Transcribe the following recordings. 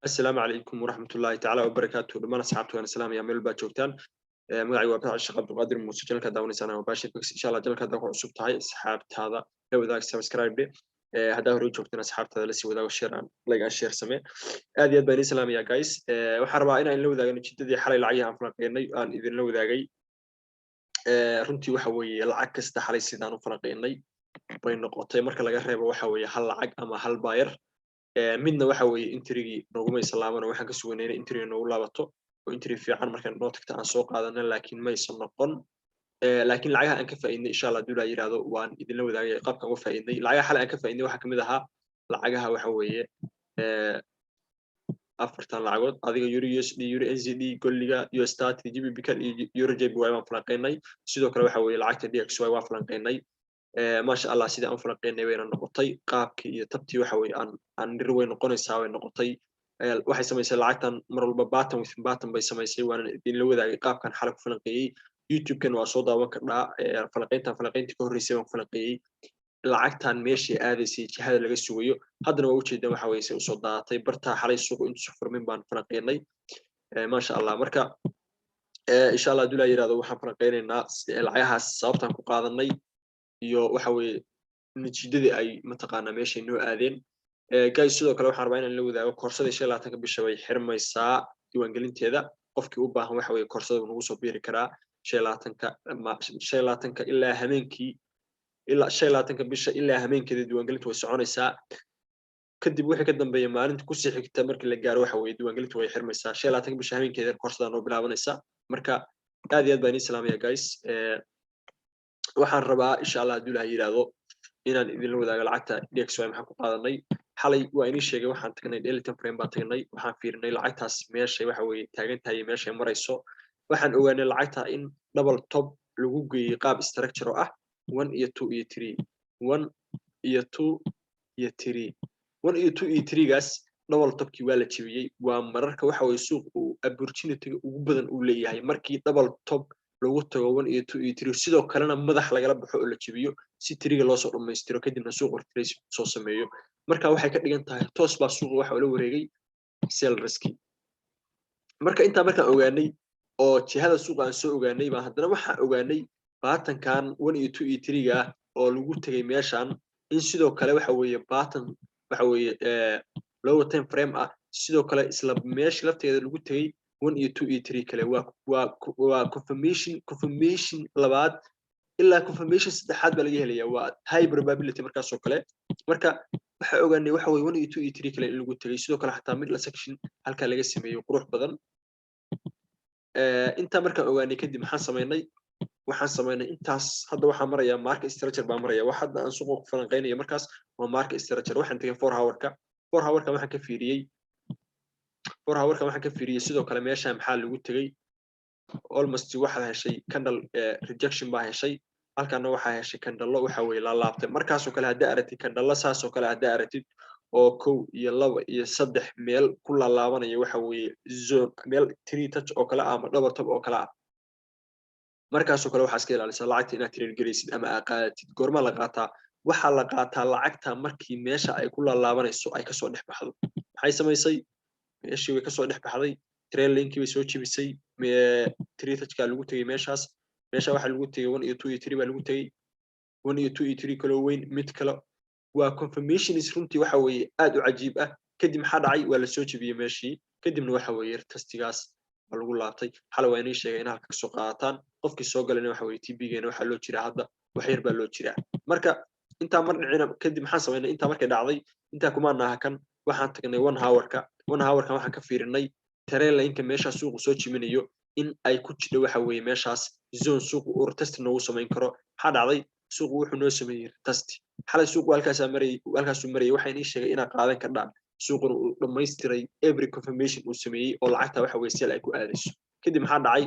السلام عليكم ورحمة الله تعالى وبركاته لما أصحابتي وأنا سلام يا ميل باجوكتان magacay waa Baaxi Shaqo Abdulqaadir Muuse channelka daawanaysan waa Baaxi Bix insha Allah channelka hadda ku cusub tahay asxaabtaada la wadaag subscribe hadda hore u joogteen asxaabtaada la sii wadaago share like and share samee aad iyo aad baan islaamiya guys waxaan rabaa inaan la wadaago jidadii xalay lacag aan falanqeynay aan idin la wadaagay runtii waxa weeye lacag kasta xalay sidaan u falanqeynay bay noqotay marka laga reebo waxa weeye hal lacag ama hal buyer midna waxa weeye intrigii nooguma islaamana waxaan ka sugaynay intrigi noogu laabato oo intri fiican markaan noo tagta aan soo qaadana laakiin ma aysan noqon laakiin lacagaha aan ka faa'iidnay insha Allah dula yiraahdo waan idin la wadaagay qaabka uga faa'iidnay lacagaha xalay aan ka faa'iidnay waxa kamid ahaa lacagaha waxa weeye afartan lacagood adiga euro USD euro NZD golliga USDT GBP kan iyo euro JPY waan falanqeynay sidoo kale waxa weeye lacagta DXY waan falanqeynay ما شاء الله سيدي أن فلقينا وين النقطي قابك يتبتي وحوي عن نروي نقونيسا وين النقطي waxay samaysay lacagtan mar walba baatan within baatan bay samaysay waana idin la wadaagay qaabkan xalay ku falanqeeyay YouTube kan waa soo daawan karnaa falanqeyntii ka horreysay waan falanqeeyay lacagtan meeshii aadaysay jihada laga sugayo haddana waa u jeedaan waxa weeye u soo daadatay barta xalay suuq inta soo furmin baan falanqeynay ma sha Allah marka insha Allah dula yiraahdo waxaan falanqeynaynaa lacagahaas sababtan ku qaadanay iyo waxa weeye natiijadii ay mataqaana meeshay noo aadeen guys sidoo kale waxaan rabaa inaan la wadaago koorsada 25 bisha way xirmaysaa diiwaangelinteeda qofkii u baahan waxa weeye koorsada nagu soo biiri karaa 25 ilaa habeenkii ilaa 25 bisha ilaa habeenkeeda diiwaangelintu way soconaysaa kadib wixii ka dambeeyay maalinta ku sii xigta markii la gaaro waxa weeye diiwaangelintu way xirmaysaa 25 bisha habeenkeeda koorsada noo bilaabanaysa marka aad iyo aad baan islaamiya guys waxaan rabaa insha Allah dula yiraahdo inaan idin la wadaago lacagta DXY maxaan ku qaadanay xalay waa inii sheegay waxaan tagnay daily time frame baan tagnay waxaan fiirinay lacagtaas meeshay waxa weeye taagan tahay meeshay marayso waxaan ogaanay lacagta in double top lagu geeyay qaab structure ah 1 iyo 2 iyo 3 1 iyo 2 iyo 3 1 iyo 2 iyo 3 gaas double topkii waa la jibiyay waa mararka waxa weeye suuq uu opportunity ugu badan uu leeyahay markii double top lagu tago 1 iyo 2 iyo 3 sidoo kalena madax lagala baxo oo la jibiyo si triga loo soo dhameystiro kadibna suuq retrace soo sameeyo marka waxay ka dhigan tahay toos baa suuq waxa la wareegay sell risk marka inta markaan ogaanay oo jihada suuq aan soo ogaanay baa haddana waxaan ogaanay baatankan 1 iyo 2 iyo 3 ga oo lagu tagay meeshan in sidoo kale waxa weeye baatan waxa weeye low time frame ah sidoo kale isla meesha lafteeda lagu tagay 1 iyo 2 iyo 3 kale waa confirmation labaad ilaa confirmation saddexaad baa laga helayaa waa high probability markaas oo kale marka waxa ogaanay waxa weeye 1 iyo 2 iyo 3 kale in lagu tagay sidoo kale xataa mid la section halka laga sameeyo qurux badan inta markaan ogaanay kadib waxaan sameynay intaas hadda waxaan marayaa market structure baan marayaa wax hadda aan suuqa ku falanqeynayo markaas waa market structure waxaan tagay 4 hour-ka waxaan ka fiiriyay waxaan ka fiiriyay sidoo kale meesha maxaa lagu tagay almost waxa heshay candle rejection baa heshay halkaana waxa heshay candle waxa weeye la laabtay markaas oo kale hadda aragtid candle saas oo kale hadda aragtid oo 1 iyo 2 iyo 3 meel ku la laabanayo waxa weeye zone meel 3 touch oo kale ama double top oo kale markaas oo kale waxa iska ilaalisa lacagta inaad trade gareysid ama aqaatid goorma la qaataa waxa la qaataa lacagta markii meesha ay ku la laabanayso ay ka soo dhex baxdo maxay samaysay meeshii way ka soo dhex baxday trail linkii way soo jibisay 3 touchka lagu tagay meesha waxa lagu tagay 1 iyo 2 iyo 3 baa lagu tagay 1 iyo 2 iyo 3 kale weyn mid kale waa confirmation is runtii waxa weeye aad u cajiib ah kadib maxaa dhacay waa la soo jibiyay meeshii kadibna waxa weeye tastigaas waa lagu laabtay xalay waa inay sheegay in halka ka soo qaataan qofkii soo galayna waxa weeye TB-geena waxa loo jiraa hadda wax yar baa loo jiraa marka inta mar dhicina kadib maxaan sameynay inta markay dhacday inta kuma naaha kan waxaan tagnay 1 hour-ka waxaan ka fiirinay trail line-ka meesha suuqu soo jiminayo in ay ku jiro waxa weeye meeshaas zone suuqu uu test noogu sameyn karo maxaa dhacday suuqu wuxuu noo sameeyay test xalay suuqu halkaas marayay waxa inay sheegay inaan qaadan karnaa suuquna uu dhammaystiray every confirmation uu sameeyay oo lacagta waxa weeye seel ay ku aadayso kadib maxaa dhacay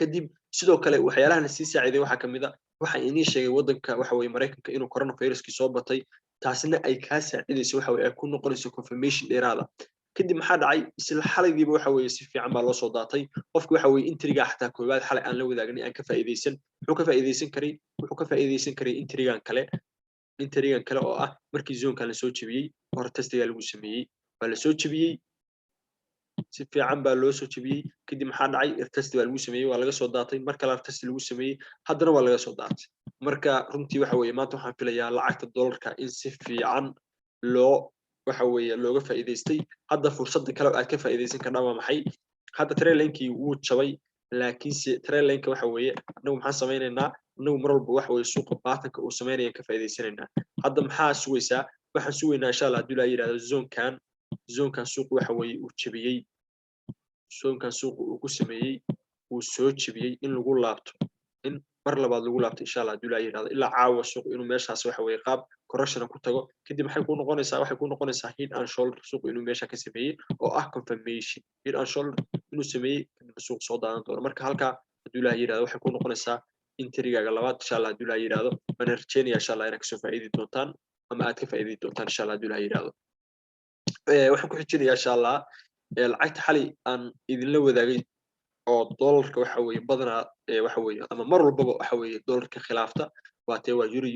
kadib sidoo kale waxyaalaha la sii saaciiday waxa kamid ah waxa inay sheegay wadanka waxa weeye Mareykanka inuu coronavirus-kii soo batay taasina ay ka saacidayso waxa weeye ay ku noqonayso confirmation dheeraada kadib maxaa dhacay isla xalaydiiba waxa weeye si fiican baa loo soo daatay qofku waxa weeye intriga xataa koobaad xalay aan la wadaagnay aan ka faa'iideysan wuxuu ka faa'iideysan karay intrigan kale oo ah markii zone-kan la soo jibiyay hor testiga lagu sameeyay waa la soo jibiyay si fiican baa loo soo jabiyey kadib maxaa dhacay retest baa lagu sameeyey waa laga soo daatay mar kale retest lagu sameeyey haddana waa laga soo daatay marka runtii waxa weeye maanta waxaan filayaa lacagta dollarka in si fiican loo waxa weeye looga faa'iidaystay hadda fursadda kale aad ka faa'iidaysan karnaa waa maxay hadda trailenkii wuu jabay laakiinse trailenka waxa weeye anagu maxaan samaynaynaa anagu mar walba waxa weeye suuqa baatanka uu sameynaya ka faa'iidaysanaynaa hadda maxaa sugaysaa waxaan sugaynaa insha Allah haddii la yiraahdo zoonkan suuq waxa weeye uu jabiyey zoonkan suuqa uu ku sameeyey uu soo jabiyey in lagu laabto in mar labaad lagu laabto insha Allah haddii la yiraahdo ilaa caawa suuq inuu meeshaas waxa weeye qaab correction ku tago kadib waxay ku noqonaysaa head and shoulder suuq inuu meesha ka sameeyey oo ah confirmation head and shoulder inuu sameeyey kadib suuq soo daadan doono marka halka haddii la yiraahdo waxay ku noqonaysaa intrigaaga labaad insha Allah haddii la yiraahdo waan rajeynaya insha Allah inaad ka soo faa'iidi doontaan ama aad ka faa'iidi doontaan insha Allah haddii la yiraahdo waxaan ku xijinayaa insha Allah lacagta xali aan idinla wadaagay oo dollarka waxa weeye badanaa waxa weeye ama mar walbaba waxa weeye dollarka khilaafta waa euro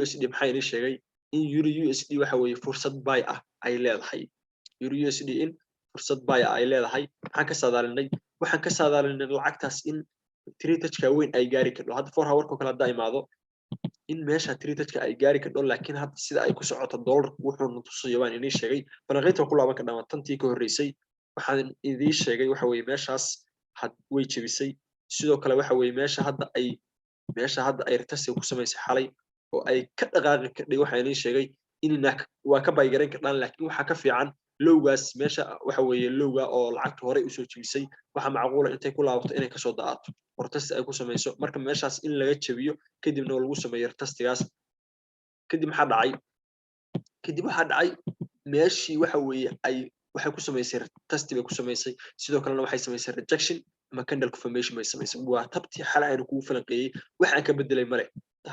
USD maxay inii sheegay in euro USD waxa weeye fursad buy ah ay leedahay euro USD in fursad buy ah ay leedahay waxaan ka saadaalinay lacagtaas in tradejka weyn ay gaari karto hadda 4 hour kala hadda imaado in meesha tradejka ay gaari karto laakiin hadda sida ay ku socoto dollarku wuxuu tusayo waan inii sheegay banaqeynta ku laaban ka dhamaan tantii ka horeysay waxaan idin sheegay waxa weeye meeshaas had way jabisay sidoo kale waxa weeye meesha hadda ay retest ku samaysay xalay oo ay ka dhaqaaqi kadhay waxa idin sheegay inina waa ka baygaran karnaan laakiin waxa ka fiican lowgaas meesha waxa weeye lowga oo lacagta hore u soo jabisay waxa macquul ah intay ku laabato inay ka soo daato retest ay ku samayso marka meeshaas in laga jabiyo kadibna lagu sameeyo retestigaas kadib waxa dhacay meeshii waxa weeye waxay ku samaysay retest bay ku samaysay sidoo kalena waxay samaysay rejection ama candle confirmation bay samaysay waa tabtii xal aynu kugu falanqeeyay waxaan ka bedelay male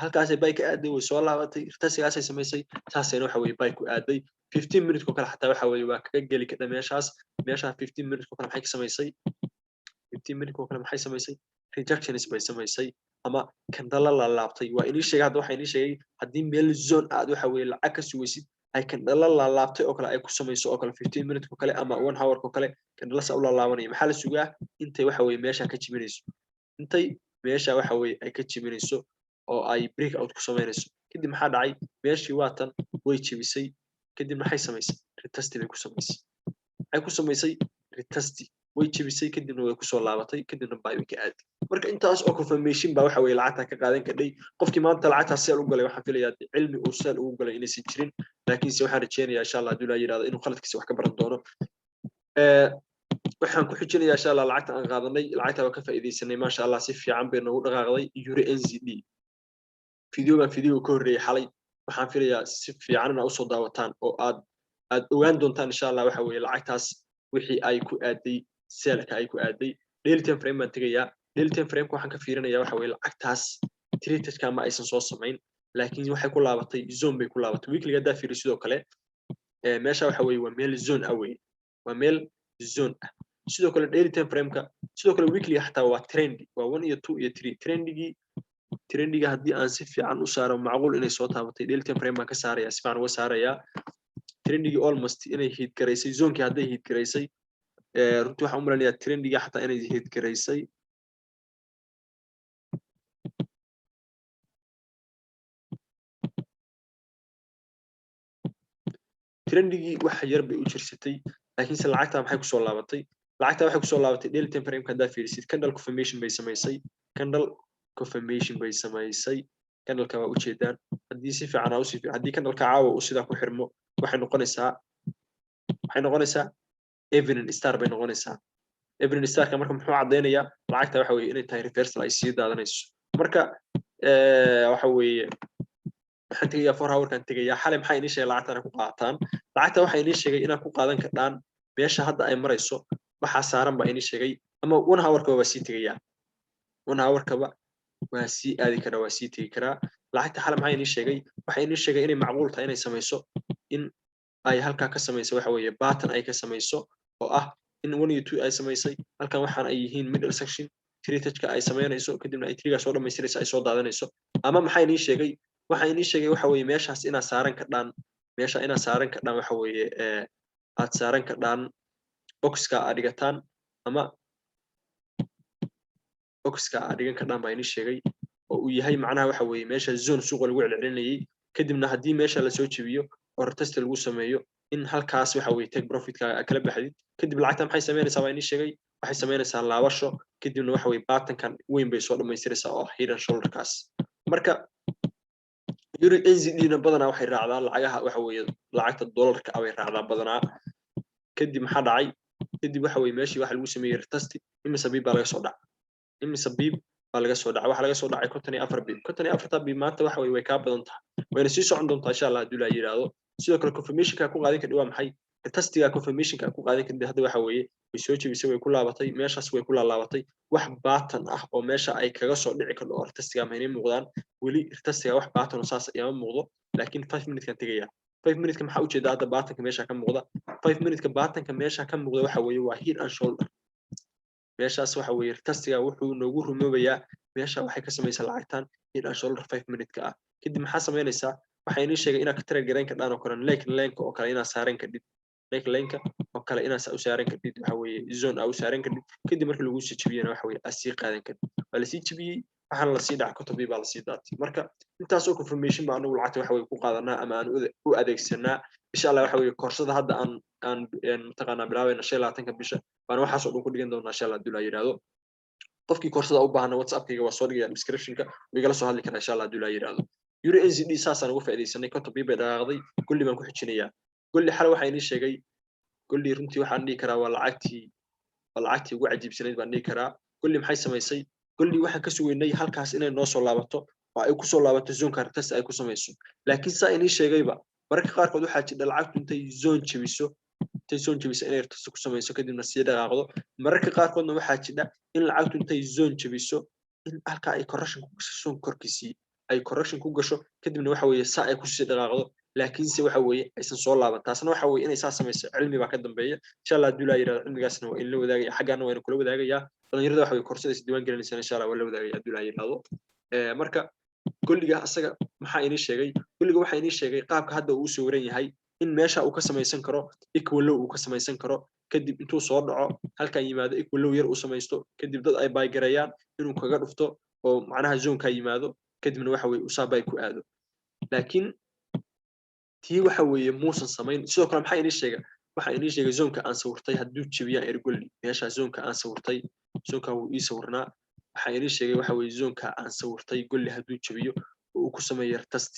halkaas bay ka aaday way soo laabatay retestigaas ay samaysay taasina waxa weeye bay ku aaday 15 minutes ko kale xataa waxa weeye waa kaga geli kada meesha 15 minutes ko kale maxay ka samaysay 15 minutes ko kale maxay samaysay rejections bay samaysay ama candle la laabtay waa inii sheegay hadda waxa inii sheegay haddii meel zone aad waxa weeye lacag ka sugaysid ay candle la laabtay oo kale ay ku samayso oo kale 15 minutes ko kale ama 1 hour ko kale candle sa u la laabanaya maxaa la sugaa intay waxa weeye meesha ka jibinayso intay meesha waxa weeye ay ka jibinayso oo ay break out ku samaynayso kadib maxaa dhacay meeshii waatan way jibisay kadib maxay samaysay retest bay ku samaysay ay ku samaysay retest way jibisay kadibna way ku soo laabatay kadibna bay ka aaday marka intaas oo confirmation baa waxa weeye lacagta ka qaadan kadhay qofkii maanta lacagta seel u galay waxaan filayaa cilmi uu seel ugu galay inaysan jirin laakiin se waxaan rajeynayaa insha Allah haddii la yiraahdo inuu khaladkiisa wax ka baran doono waxaan ku xijinayaa insha Allah lacagta aan qaadanay lacagta waa ka faa'iideysanay maasha Allah si fiican bay nagu dhaqaaqday euro NZD video ka horreeyay xalay waxaan filayaa si fiican inaad u soo daawataan oo aad ogaan doontaan insha Allah waxa weeye lacagtaas wixii ay ku aaday seelka ay ku aaday daily time frame baan tegayaa daily time frame waxaan ka fiirinayaa waxa weeye lacagtaas tradejka ma aysan soo samayn laakiin waxay ku laabatay zone bay ku laabatay weekly hadda fiiri sidoo kale meesha waxa weeye waa meel zone ah weeye waa meel zone ah sidoo kale daily time frame-ka sidoo kale weekly xataa waa trend waa 1 iyo 2 iyo 3 trendiga haddii aan si fiican u saaro macquul inay soo taabatay daily time frame baan ka saarayaa si fiican uga saarayaa trendigii almost inay hit garaysay zonkii hadday hit garaysay runtii waxaan u maleynayaa trendiga xataa inay hit garaysay trendigii wax yar bay u jirsatay laakiinse lacagta maxay ku soo laabatay daily time frame ka haddaa fiirisid candle confirmation bay samaysay candleka waa ujeedaan haddii si fiican aa usii haddii candleka caawa uu sidaa ku xirmo waxay noqonaysaa evening star bay noqonaysaa evening starka marka muxuu cadeynayaa lacagta waxa weeye inay tahay reversal ay sii daadanayso marka waxa weeye waxaan tegayaa 4 hour-kan tegayaa xalay maxay inii sheegay lacagtana ku qaataan lacagta waxay inii sheegay inaad ku qaadan kardhaan meesha hadda ay marayso waxaa saaran baa inii sheegay ama 1 hour-kaba waa sii tegayaa 1 hour-kaba waa sii aadi karaa waa sii tegi karaa lacagta xalay maxay inii sheegay waxay inii sheegay inay macquul tahay inay samayso in ay halkaa ka samayso waxa weeye button ay ka samayso oo ah in 1 iyo 2 ay samaysay halkan waxaan ay yihiin middle section tradejka ay samaynayso kadibna ay triga soo dhamaystirayso ay soo daadanayso ama maxay inii sheegay waxa weeye meeshaas inaad saaran kardhaan waxa weeye aad saaran kardhaan boxka aad dhigataan ama boxka aad dhigan kardhaan baa inii sheegay oo uu yahay macnaha waxa weeye meesha zone suuqa lagu celcelinayay kadibna haddii meesha lasoo jebiyo oo retest lagu sameeyo in halkaas waxa weeye take profitka kala baxdid kadib lacagta maxay samaynaysaa baa inii sheegay waxay samaynaysaa laabasho kadibna waxa weeye baatankan weyn bay soo dhammaystiraysaa oo hidden shoulderkaas marka euro NZD na badanaa waxay raacdaa lacagaha waxa weeye lacagta dollarka ah bay raacdaa badanaa kadib maxaa dhacay kadib waxa weeye meeshii waxa lagu sameeyey retest imise biib baa laga soo dhacay imise biib baa laga soo dhacay waxa laga soo dhacay 54 biib 54 biib maanta waxa weeye way ka badan tahay wayna sii socon doontaa insha Allah haddii la yiraahdo sidoo kale confirmation-ka ku qaadan kadib waa maxay retestiga confirmation-ka ku qaadan kadib hadda waxa weeye way soo jebisay way ku laabatay meeshaas way ku laabatay wax baatan ah oo meesha ay kaga soo dhici karto oo retestiga ma inay muuqdaan weli retestiga wax baatan oo saas ayama muuqdo laakiin 5 minutes kan tagaya 5 minutes ka maxaa u jeedaa hadda baatanka meesha ka muuqda 5 minutes ka baatanka meesha ka muuqda waxa weeye waa head and shoulder meeshaas waxa weeye retestiga wuxuu noogu rumoobayaa meesha waxay ka samaysaa lacagtan head and shoulder 5 minutes ka ah kadib maxaa samaynaysaa waxay inii sheegay inaad ka tira garan ka dhaan oo kale lane-ka oo kale inaad saaran kadib lane-ka oo kale inaad u saaran kadib waxa weeye zone u saaran kadib kadib markii lagu soo jebiyana waxa weeye asii qaadan kadib waa la sii jebiyey waxaan la sii dhac kotobi baa la sii daatay marka intaas oo confirmation baa anagu lacagta waxa weeye ku qaadanaa ama aan u adeegsanaa insha Allah waxa weeye koorsada hadda aan mataqaanaa bilaabayna 25 bisha baan waxaas oo dhan ku dhigan doonaa insha Allah haddii la yiraahdo qofkii koorsada u baahan WhatsApp-kayga waa soo dhigaya description-ka way igala soo hadli karaa insha Allah haddii la yiraahdo euro NZD saasaan ugu faa'iideysanay kotobi bay dhaqaaqday kulli baan ku xijinayaa kulli xal waxa inii sheegay kulli runtii waxaan dhihi karaa waa lacagtii ugu cajiibsanayd baan dhihi karaa kulli maxay samaysay kulli waxaan ka sugaynay halkaas inay noo soo laabato oo ay ku soo laabato zone-ka retest ay ku samayso laakiin saa inii sheegayba mararka qaarkood waxaa jira lacagtu intay zone jebiso inay retest ku samayso kadibna sii dhaqaaqdo mararka qaarkoodna waxaa jira in lacagtu intay zone jebiso in halka ay correction ku gasho zone korkiisii ay correction ku gasho kadibna waxa weeye saa ay ku sii dhaqaaqdo laakiinse waxa weeye aysan soo laaban taasna waxa weeye inay saa samayso cilmi baa ka dambeeya insha Allah haddii la yiraahdo cilmigaasna waa in la wadaagaya xaggaana waa in kula wadaagayaa dhalinyarada waxa weeye koorsada is diiwaan gelinaysa insha Allah waa la wadaagaya haddii la yiraahdo marka kulliga asaga maxaa inii sheegay kulliga waxa inii sheegay qaabka hadda uu soo waran yahay in meesha uu ka samaysan karo equal low uu ka samaysan karo kadib intuu soo dhaco halkan yimaado equal low yar uu samaysto kadib dad ay buy gareeyaan inuu kaga dhufto oo macnaha zone-ka yimaado kadibna waxa weeye usaabay ku aado laakiin tii waxa weeye muusan samayn sidoo kale maxaa inii sheegay waxa inii sheegay zone-ka aan sawirtay hadduu jebiyaan ergolli meesha zone-ka aan sawirtay zone-ka wuu ii sawirnaa waxa inii sheegay waxa weeye zone-ka aan sawirtay golli hadduu jebiyo oo uu ku sameeyo retest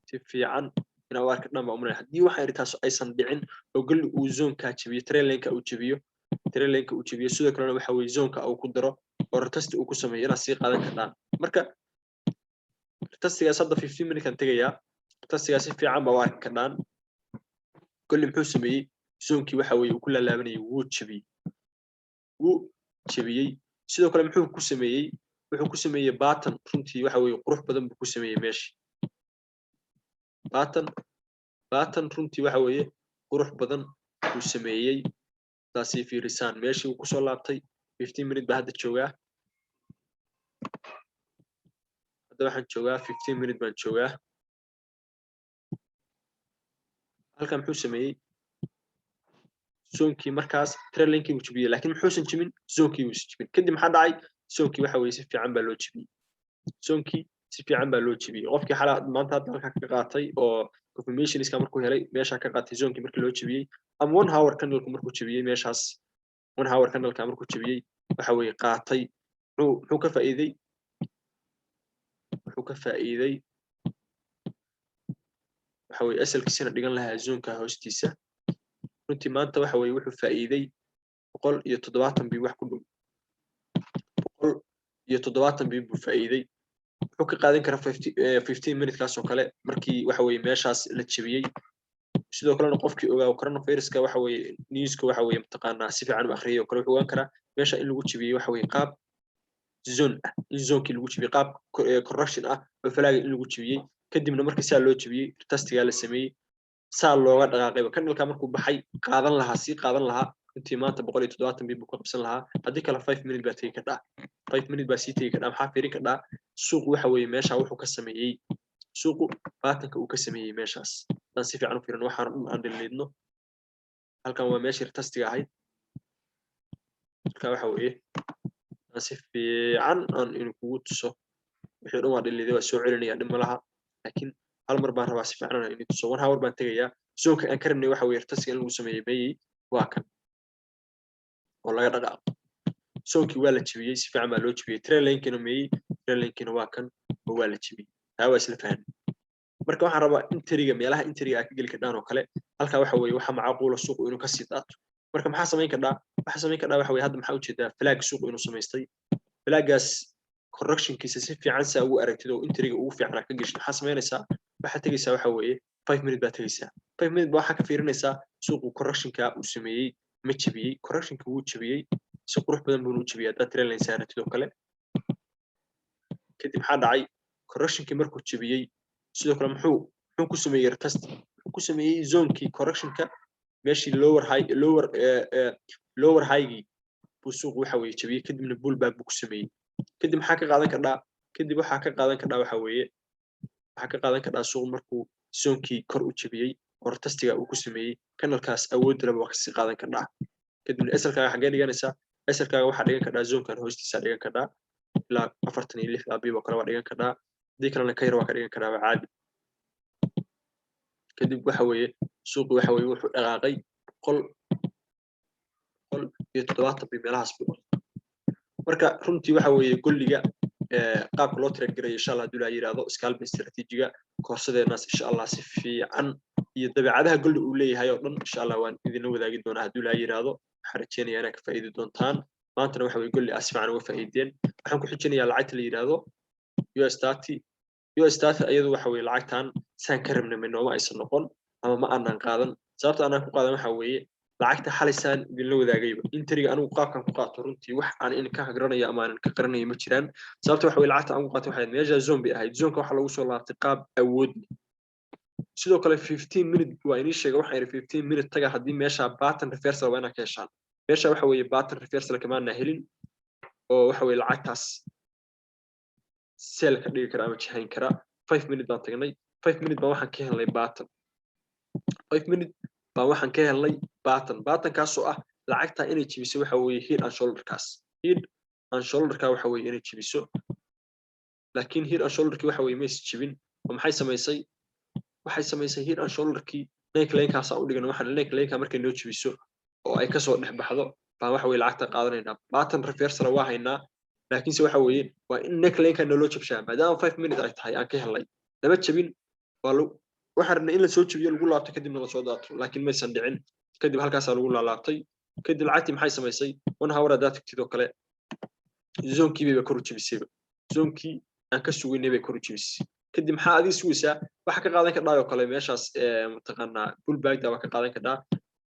si fiican inaa u arka dhan baa umaleyn haddii waxa yidhi taas aysan dhicin oo golli uu zone-ka jebiyo trailenka uu jebiyo sidoo kalena waxa weeye zone-ka uu ku daro oo retest uu ku sameeyo inaad sii qaadan kardhaan marka retestigaas hadda 15 minutes kan tegayaa retestigaas si fiican baa u arki kardhaan golli muxuu sameeyey zone-kii waxa weeye uu ku laalaabanayay wuu jebiyey sidoo kale muxuu ku sameeyey wuxuu ku sameeyey button runtii waxa weeye qurux badan buu ku sameeyey meeshii button runtii waxa weeye qurux badan buu sameeyey taasi fiirisaan meeshii uu ku soo laabtay 15 minutes baa hadda joogaa hadda waxaan joogaa 15 minutes baan joogaa halkan muxuu sameeyey zone-kii markaas trailenkii uu jebiyey laakiin muxuusan jebin zone-kii uu jebin kadib maxaa dhacay zone-kii waxa weeye si fiican baa loo jebiyey zone-kii si fiican baa loo jebiyey qofkii xala maanta hadda halka ka qaatay oo confirmationska markuu helay meesha ka qaatay zone-kii markii loo jebiyey ama 1 hour candle-ku markuu jebiyey meeshaas 1 hour candle-ka markuu jebiyey waxa weeye qaatay muxuu ka faa'iiday waxa weeye asalkiisana dhigan lahaa zone-ka hoostiisa runtii maanta waxa weeye wuxuu faa'iiday 170 bii wax ku dhow 170 bii buu faa'iiday wuxuu ka qaadan karaa 15 minutes kaas oo kale markii waxa weeye meeshaas la jebiyey sidoo kalena qofkii ogaa coronavirus-ka waxa weeye news-ka waxa weeye mataqaanaa si fiican u akhriyay oo kale wuxuu ogaan karaa meesha in lagu jebiyey waxa weeye qaab zone ah in zone-kii lagu jebiyey qaab correction ah oo falaaga in lagu jebiyey kadibna markii saa loo jebiyey retestiga la sameeyey saa looga dhaqaaqayba candle-ka markuu baxay qaadan lahaa intii maanta 170 bii buu ka qabsan lahaa haddii kale 5 minutes baa tegi kardhaa 5 minutes baa sii tegi kardhaa maxaa fiirin kardhaa suuqu waxa weeye meesha wuxuu ka sameeyey suuqu baatanka uu ka sameeyey meeshaas dan si fiican u fiirin waxaan aan dhiliidno halkan waa meeshii retestiga ahayd marka waxa weeye aan si fiican aan inuu kugu tuso wixii dhan waa dhiliday waa soo celinaya dhib ma laha laakiin hal mar baan rabaa si fiican inaan inuu tuso 1 hour baan tegayaa zoonka aan ka rabnay waxa weeye taskiga in lagu sameeyo meeyey waa kan oo laga dhaqaaqo zoonkii waa la jebiyey si fiican baa loo jebiyey train lane-kiina meeyey train lane-kiina waa kan oo waa la jebiyey taa waa isla fahanay marka waxaan rabaa interiga meelaha interiga aad ka geli kardhaan oo kale halkaa waxa weeye waxa macquula suuqu inuu kasii daato marka maxaa samayn kardhaa waxa weeye hadda maxaa ujeedaa flag suuqu inuu samaystay flagaas correctionkiisa si fiican saa ugu aragtid oo interiga ugu fiican ka gashay maxaa samaynaysaa waxaa tegaysaa waxa weeye 5 minute baa tegaysaa 5 minute baa waxaa ka fiirinaysaa suuqu correctionka uu sameeyey ma jebiyey correctionka wuu jebiyey si qurux badan buu u jebiyey haddaad train line saaratid oo kale kadib maxaa dhacay correctionkii markuu jebiyey sidoo kale muxuu ku sameeyey retest muxuu ku sameeyey zonekii correctionka meeshii lower high-gii buu suuqu waxa weeye jebiyey kadibna bullback buu ku sameeyey kadib maxaa ka qaadan kardhaa kadib waxaa ka qaadan kardhaa waxa weeye waxaa ka qaadan kardhaa suuq markuu zoonkii kor u jebiyey oo retestiga uu ku sameeyey kanalkaas awood laba waa kasii qaadan kardhaa kadibna eselkaaga xaggee dhiganaysaa eselkaaga waxaa dhigan kardhaa zoonkan hoostiisa dhigan kardhaa ilaa 46 abib oo kale waa dhigan kardhaa haddii kalena ka yar waa ka dhigan kardhaa waa caadi kadib waxa weeye suuqi waxa weeye wuxuu dhaqaaqay 170 meelahaas buu marka runtii waxa weeye golliga qaabka loo trade gareeyo insha Allah haduu la yiraahdo scalp strategy-ga koorsadeenaas insha Allah si fiican iyo dabeecadaha golli uu leeyahay oo dhan insha Allah waan idin wadaagi doonaa haduu la yiraahdo waxaan rajeynayaa inaad ka faa'iido doontaan maantana waxa weeye golli as fiican uga faa'iideen waxaan ku xijinayaa lacagta la yiraahdo US30 ayadu waxa weeye lacagtan saan ka rabnay nooma aysan noqon ama ma aanan qaadan sababta aanan ku qaadan waxa weeye lacagta xalisaan idin la wadaagayba interiga anigu qaabkan ku qaato runtii wax aan in ka hagranayo ama aan ka qaranayo ma jiraan sababta waxa weeye lacagta aan ku qaato waxay meesha zombie ahayd zoonka waxa lagu soo laabtay qaab awood sidoo kale 15 minute waa inii sheegay waxaan 15 minute taga haddii meesha pattern reversal waa inaad ka heshaan meesha waxa weeye pattern reversal kamaana helin oo waxa weeye lacagtaas sell ka dhigi kara ama jahayn kara 5 minute baan tagnay 5 minute baan waxaan ka helnay pattern 5 minute baan waxaan ka helnay pattern kaasoo ah lacagta inay jibiso waxa weeye head and shoulder ka waxa weeye inay jibiso laakiin head and shoulder ki waxa weeye ma is jibin oo maxay samaysay head and shoulder ki neckline kaas aan u dhigano waxaan neckline ka markay noo jibiso oo ay ka soo dhex baxdo baan waxa weeye lacagta qaadanaynaa pattern reversal waa haynaa laakiin se waxa weeye waa in neckline ka noo jabshaa maadaama 5 minute ay tahay aan ka helnay lama jabin waa waxaan rabnay in la soo jabiyo lagu laabto kadibna la soo daato laakiin ma aysan dhicin kadib halkaas lagu laabtay kadib lacagtii maxay samaysay 1 hour hadaad tagtid oo kale zoonkii bay kor u jabisay zoonkii aan ka sugaynay bay kor u jabisay kadib maxaa adii sugaysaa waxa ka qaadan kardhaa oo kale meeshaas mataqaanaa pullback baa ka qaadan kardhaa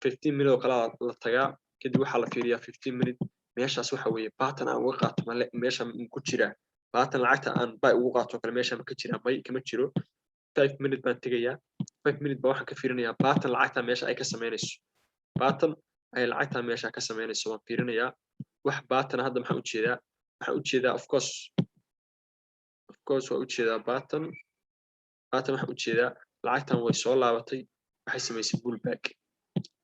15 minute oo kale la tagaa kadib waxaa la fiiriyaa 15 minute meeshaas waxa weeye pattern aan uga qaato meesha ku jira pattern lacagta aan buy ugu qaato kale meesha ma ka jira may kama jiro 5 minute baan tegayaa 5 minute baa waxaan ka fiirinayaa pattern lacagta meesha ay ka sameynayso pattern ay lacagta meesha ka sameynayso waan fiirinayaa wax pattern hadda maxaan u jeedaa of course waa u jeedaa pattern waxaan u jeedaa lacagtan way soo laabatay waxay samaysay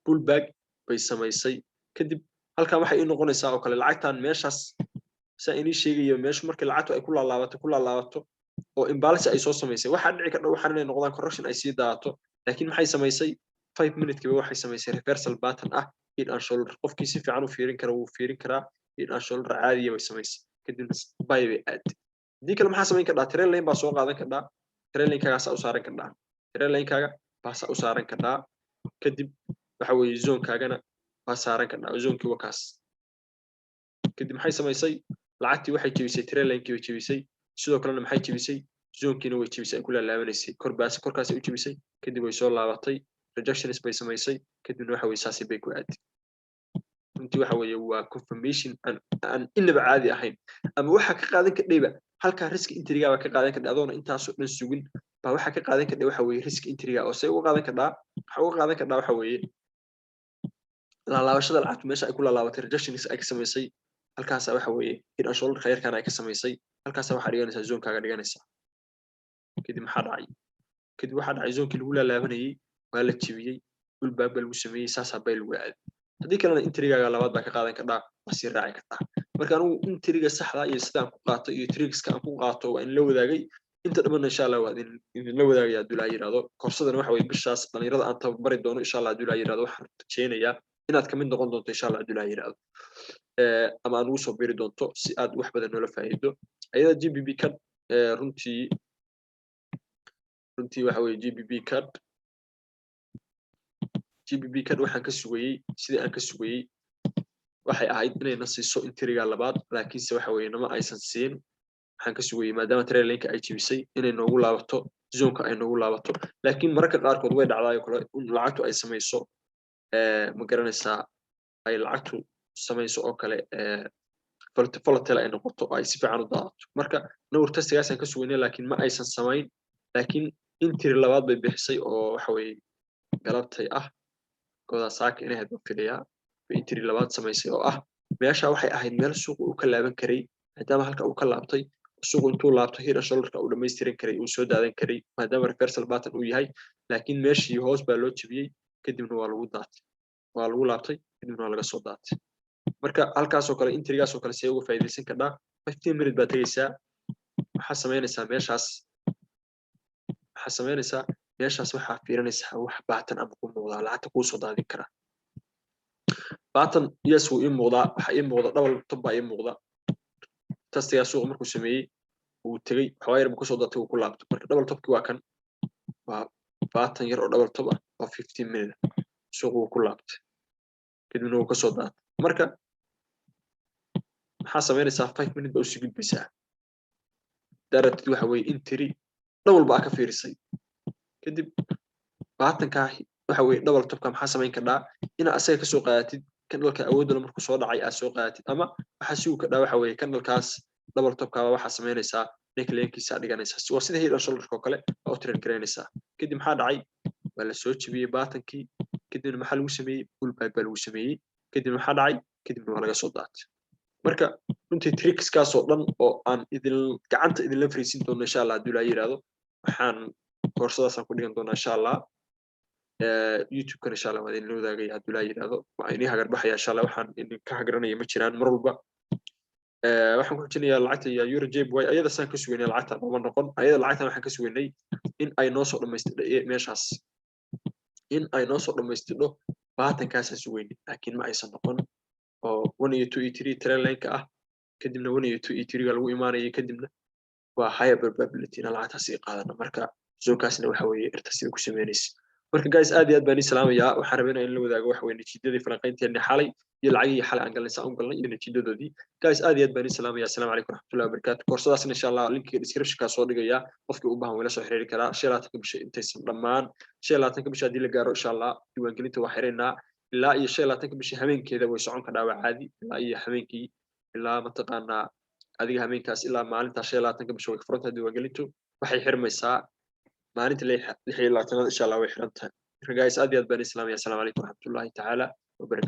pullback bay samaysay kadib halkan waxay ii noqonaysaa oo kale lacagtan meeshaas saa inii sheegayo meeshu markii lacagtu ay ku laalaabato oo imbalance ay soo samaysay waxa dhici karta waxaan inay noqdaan correction ay sii daato laakiin maxay samaysay 5 minute kiiba waxay samaysay reversal pattern ah head and shoulder qofkii si fiican u fiirin kara wuu fiirin karaa head and shoulder caadi bay samaysay kadibna buy bay aad hadii kale maxaa samayn kardhaa trail lane baa soo qaadan kardhaa trail lane-kaaga saa u saaran kardhaa trail lane-kaaga baa saa u saaran kardhaa kadib waxa weeye zone-kaagana baa saaran kardhaa zone-kii wakaas kadib maxay samaysay lacagtii waxay jebisay trail lane-kii bay jebisay sidoo kalena maxay jebisay zone-kiina way jebisay ay ku laalaabanaysay korkaas ay u jebisay kadib way soo laabatay rejections bay samaysay kadibna waxa weeye saasi bay ku aaday runtii waxa weeye waa confirmation aan inaba caadi ahayn ama waxa ka qaadan kardhayba halka risk intriga ka qaadan kardhay adoona intaasoo dhan sugin baa waxa ka qaadan kardhay waxa weeye risk intriga oo say uga qaadan kardhaa waxa weeye laalaabashada lacagtu meesha ay ku laalaabatay rejections ay ka samaysay halkaas waxa weeye head and shoulder khayrkan ay ka samaysay halkaas waxa dhiganaysaa zone-kaaga dhiganaysaa kadib maxaa dhacay zone-kii lagu laalaabanayay waa la jebiyey pullback baa lagu sameeyey saasaa bay lagu aaday haddii kalena intrigaaga labaad baa ka qaadan kardhaa waa sii raaci kartaa marka anigu intriga saxda iyo sidaan ku qaato iyo tricska aan ku qaato waa in la wadaagay inta dhammaan insha Allah waa idin la wadaagaya hadduu Ilaahay yiraahdo koorsadana waxa weeye bishaas dhalinyarada aan tababari doono insha Allah hadduu Ilaahay yiraahdo waxaan rajeynayaa inaad ka mid noqon doonto insha Allah hadduu Ilaahay yiraahdo ama aan ugu soo biiri doonto si aad wax badan noola faa'iido ayada GBB card runtii waxa weeye GBB card waxaan ka sugayay sidii aan ka sugayay waxay ahayd inayna siiso intriga labaad laakiinse waxa weeye nama aysan siin waxaan ka sugayay maadaama trailinka ay jibisay inay noogu laabato zoonka ay noogu laabato laakiin mararka qaarkood way dhacdaa kale in lacagtu ay samayso ma garanaysaa ay lacagtu samayso oo kale volatile ay noqoto ay si fiican u daadato marka nawr testigaas aan ka sugaynay laakiin ma aysan samayn laakiin intri labaad bay bixisay oo waxa weeye galabtay ah kooda saaka inay hadba filayaa intri labaad samaysay oo ah meesha waxay ahayd meel suuq uu ka laaban karay maadaama halka uu ka laabtay suuq intuu laabto hir shoulderka uu dhameystiran karay uu soo daadan karay maadaama reversal pattern uu yahay laakiin meeshii hoos baa loo jabiyay kadibna waa lagu daatay waa lagu laabtay kadibna waa laga soo daatay marka halkaas oo kale intrigaas oo kale si uga faa'iideysan karnaa 15 minute baad tagaysaa waxaa samaynaysaa meeshaas waxaa fiirinaysaa wax baatan ama ku muuqdaa lacagta kuu soo daadin kara baatan yes wuu ii muuqdaa waxa ii muuqda double top baa ii muuqda tastigaa suuqa markuu sameeyey uu tegey waxaa yar ku soo daatay uu ku laabto marka double topkii waa kan waa baatan yar oo double top ah oo 15 minute suuqa uu ku laabtay kadibna uu ka soo daatay marka maxaa samaynaysaa 5 minute baa u sii gudbaysaa daaratid waxa weeye intri double baa ka fiirisay kadib baatankaa waxa weeye double topka maxaa samayn kardhaa inaad asaga ka soo qaadatid kandhalka awoodda markuu soo dhacay aad soo qaadatid ama waxa si uu ka dhaa waxa weeye kandhalkaas double topka waxaa samaynaysaa necklinkiisa dhiganaysaa waa sida head and shoulderka oo kale oo train garaynaysaa kadib maxaa dhacay waa la soo jabiyey baatankii kadibna maxaa lagu sameeyey pullback baa lagu sameeyey kadib maxaa dhacay kadibna waa laga soo daatay marka runtii trickskaas oo dhan oo aan gacanta idinla fariisin doono insha Allah hadduu Ilaahay yiraahdo waxaan koorsadaasaan ku dhigan doonaa insha Allah YouTube-kan insha Allah waa idin la wadaagaya hadduu Ilaahay yiraahdo waa inii hagar baxaya insha Allah waxaan idinka hagaranaya ma jiraan mar walba waxaan ku xijinayaa lacagta iyo euro JPY ayada saan ka sugaynay lacagta uma noqon ayada lacagtan waxaan ka sugaynay in ay noo soo dhamaystidho meeshaas in ay noo soo dhamaystidho baatankaasaan sugaynay laakiin ma aysan noqon oo 1 iyo 2 iyo 3 trailinka ah kadibna 1 iyo 2 iyo 3 ga lagu imaanayay kadibna waa higher probability in lacagtaas ay qaadana marka zoonkaasna waxa weeye irtasida ku sameynaysa marka guys aad iyo aad baan salaamayaa waxaan rabaa in la wadaago wax weyn natiijadii falanqaynteena xalay iyo lacagii xalay aan galnay saan galnay iyo natiijadoodii guys aad iyo aad baan salaamayaa assalamu calaykum waraxmatullahi wabarakaatuh koorsadaas insha Allah linkiga description-ka soo dhigaya qofkii u baahan wala soo xiriiri karaa 25 bisha intaysan dhammaan 25 bisha hadii la gaaro insha Allah diiwaangelinta waa xireynaa ilaa iyo 25 bisha habeenkeeda way socon kartaa waa caadi ilaa iyo habeenkii ilaa mataqaanaa adiga habeenkaas ilaa maalinta 25 bisha way furanta diiwaangelintu waxay xirmaysaa maalinta 26 insha Allah way xirantahay guys aad iyo aad baan salaamayaa assalamu calaykum waraxmatullahi ta'ala wabarakaatuh